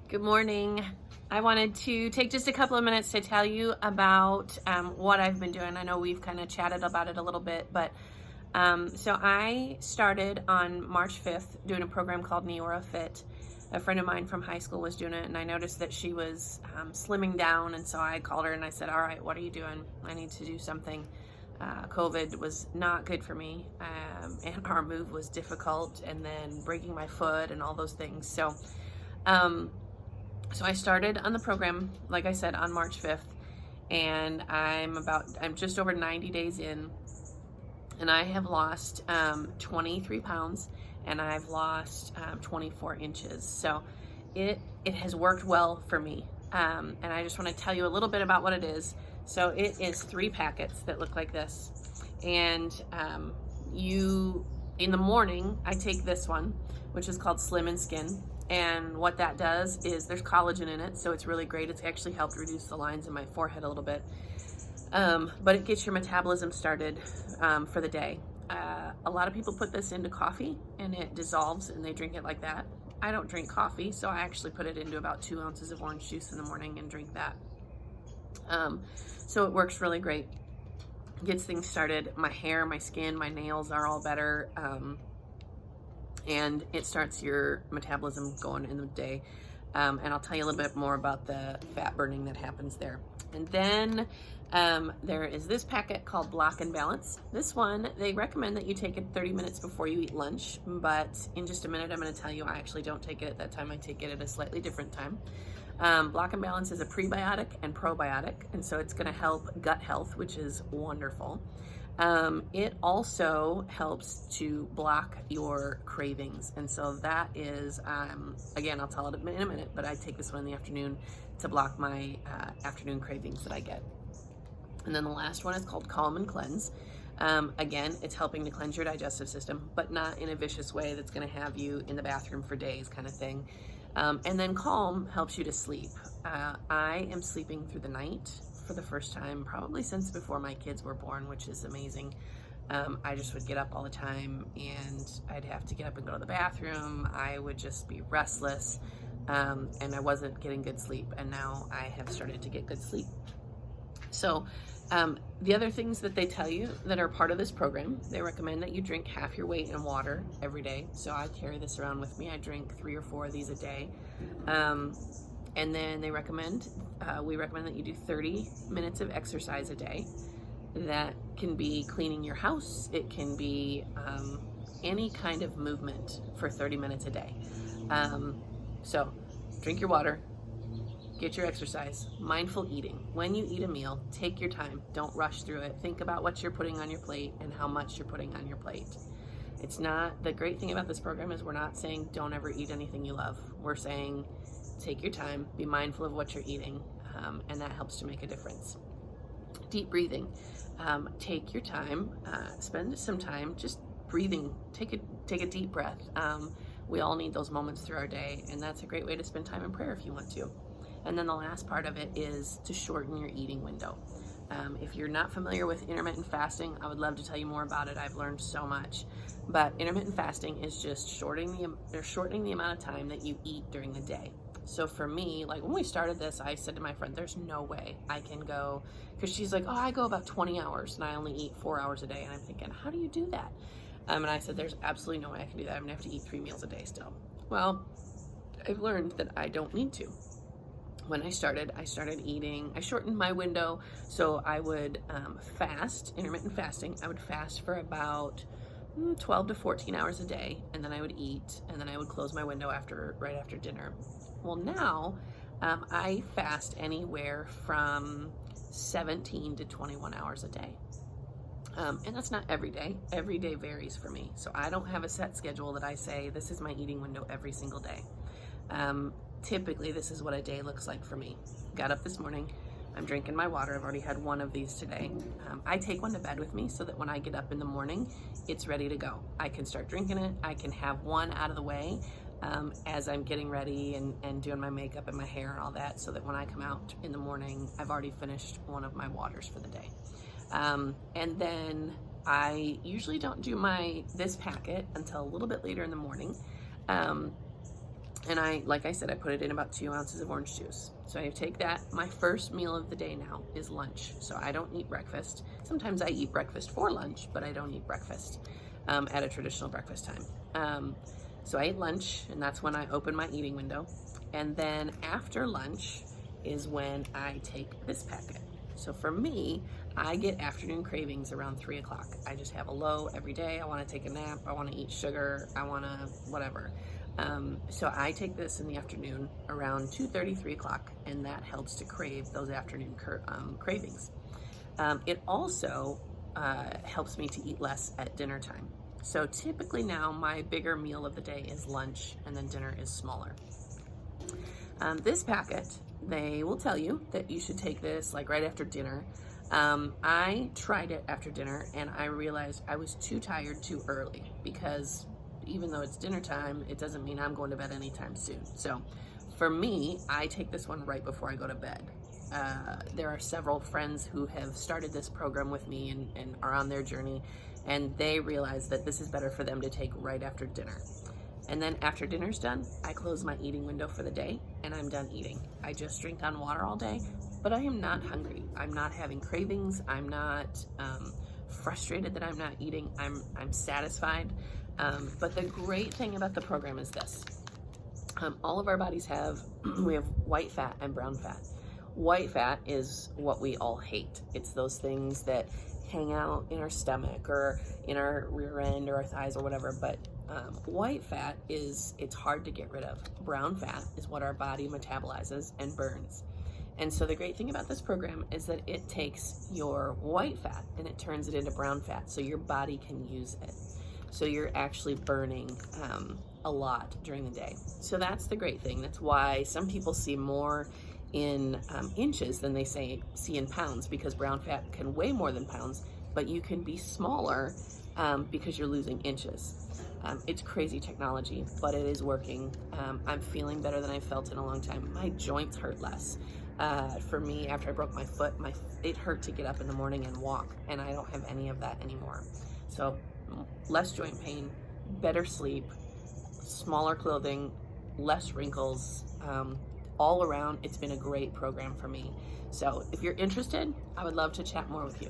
Good morning. I wanted to take just a couple of minutes to tell you about what I've been doing. I know we've kind of chatted about it a little bit, but so I started on March 5th doing a program called Neorafit. A friend of mine from high school was doing it, and I noticed that she was slimming down, and so I called her and I said, all right, what are you doing? I need to do something. COVID was not good for me, and our move was difficult, and then breaking my foot and all those things. So I started on the program, like I said, on March 5th, and I'm just over 90 days in, and I have lost 23 pounds, and I've lost 24 inches. So it has worked well for me. And I just want to tell you a little bit about what it is. So it is 3 packets that look like this. And in the morning, I take this one, which is called Slim and Skin. And what that does is there's collagen in it, so it's really great. It's actually helped reduce the lines in my forehead a little bit. But it gets your metabolism started for the day. A lot of people put this into coffee and it dissolves and they drink it like that. I don't drink coffee, so I actually put it into about 2 ounces of orange juice in the morning and drink that. So it works really great. Gets things started. My hair, my skin, my nails are all better. And it starts your metabolism going in the day. And I'll tell you a little bit more about the fat burning that happens there. And then there is this packet called Block and Balance. This one, they recommend that you take it 30 minutes before you eat lunch, but in just a minute, I'm gonna tell you I actually don't take it at that time. I take it at a slightly different time. Block and Balance is a prebiotic and probiotic, and so it's gonna help gut health, which is wonderful. It also helps to block your cravings. And so that is, again, I'll tell it in a minute, but I take this one in the afternoon to block my afternoon cravings that I get. And then the last one is called Calm and Cleanse. Again, it's helping to cleanse your digestive system, but not in a vicious way that's gonna have you in the bathroom for days kind of thing. And then Calm helps you to sleep. I am sleeping through the night for the first time probably since before my kids were born, which is amazing. I just would get up all the time and I'd have to get up and go to the bathroom. I would just be restless, and I wasn't getting good sleep, and now I have started to get good sleep. So the other things that they tell you that are part of this program, they recommend that you drink half your weight in water every day. So I carry this around with me. I drink 3 or 4 of these a day. And then we recommend that you do 30 minutes of exercise a day. That can be cleaning your house. It can be any kind of movement for 30 minutes a day. So drink your water, get your exercise, mindful eating. When you eat a meal, take your time. Don't rush through it. Think about what you're putting on your plate and how much you're putting on your plate. The great thing about this program is we're not saying don't ever eat anything you love. We're saying take your time, be mindful of what you're eating, and that helps to make a difference. Deep breathing. Take your time, spend some time just breathing. Take a deep breath. We all need those moments through our day, and that's a great way to spend time in prayer if you want to. And then the last part of it is to shorten your eating window. If you're not familiar with intermittent fasting, I would love to tell you more about it. I've learned so much. But intermittent fasting is just shortening the amount of time that you eat during the day. So for me, like when we started this, I said to my friend, there's no way I can go, because she's like, oh, I go about 20 hours and I only eat 4 hours a day. And I'm thinking, how do you do that? And I said, there's absolutely no way I can do that. I'm gonna have to eat 3 meals a day still. Well, I've learned that I don't need to. When I started eating, I shortened my window. So I would fast, intermittent fasting. I would fast for about 12 to 14 hours a day, and then I would eat, and then I would close my window right after dinner. Well, now I fast anywhere from 17 to 21 hours a day. And that's not every day. Every day varies for me. So I don't have a set schedule that I say, this is my eating window every single day. Typically, this is what a day looks like for me. Got up this morning, I'm drinking my water. I've already had 1 of these today. I take one to bed with me so that when I get up in the morning, it's ready to go. I can start drinking it. I can have one out of the way as I'm getting ready and doing my makeup and my hair and all that, so that when I come out in the morning, I've already finished one of my waters for the day. And then I usually don't do this packet until a little bit later in the morning. And like I said, I put it in about 2 ounces of orange juice. So I take that. My first meal of the day now is lunch. So I don't eat breakfast. Sometimes I eat breakfast for lunch, but I don't eat breakfast at a traditional breakfast time. So I ate lunch, and that's when I open my eating window. And then after lunch is when I take this packet. So for me, I get afternoon cravings around 3 o'clock. I just have a low every day. I want to take a nap. I want to eat sugar. I want to whatever. So I take this in the afternoon around 2:30, 3 o'clock, and that helps to crave those afternoon cravings. It also helps me to eat less at dinner time. So typically now my bigger meal of the day is lunch, and then dinner is smaller. This packet, they will tell you that you should take this like right after dinner. I tried it after dinner, and I realized I was too tired too early, because even though it's dinner time, it doesn't mean I'm going to bed anytime soon. So for me, I take this one right before I go to bed. There are several friends who have started this program with me and are on their journey, and they realize that this is better for them to take right after dinner. And then after dinner's done, I close my eating window for the day, and I'm done eating. I just drink on water all day, but I am not hungry. I'm not having cravings. I'm not frustrated that I'm not eating. I'm satisfied. But the great thing about the program is this. All of our bodies we have white fat and brown fat. White fat is what we all hate. It's those things that hang out in our stomach or in our rear end or our thighs or whatever. But white fat it's hard to get rid of. Brown fat is what our body metabolizes and burns. And so the great thing about this program is that it takes your white fat and it turns it into brown fat so your body can use it. So you're actually burning a lot during the day. So that's the great thing. That's why some people see more in inches than they see in pounds, because brown fat can weigh more than pounds, but you can be smaller because you're losing inches. It's crazy technology, but it is working. I'm feeling better than I've felt in a long time. My joints hurt less. For me, after I broke my foot, it hurt to get up in the morning and walk, and I don't have any of that anymore. So less joint pain, better sleep, smaller clothing, less wrinkles, all around. It's been a great program for me. So if you're interested, I would love to chat more with you.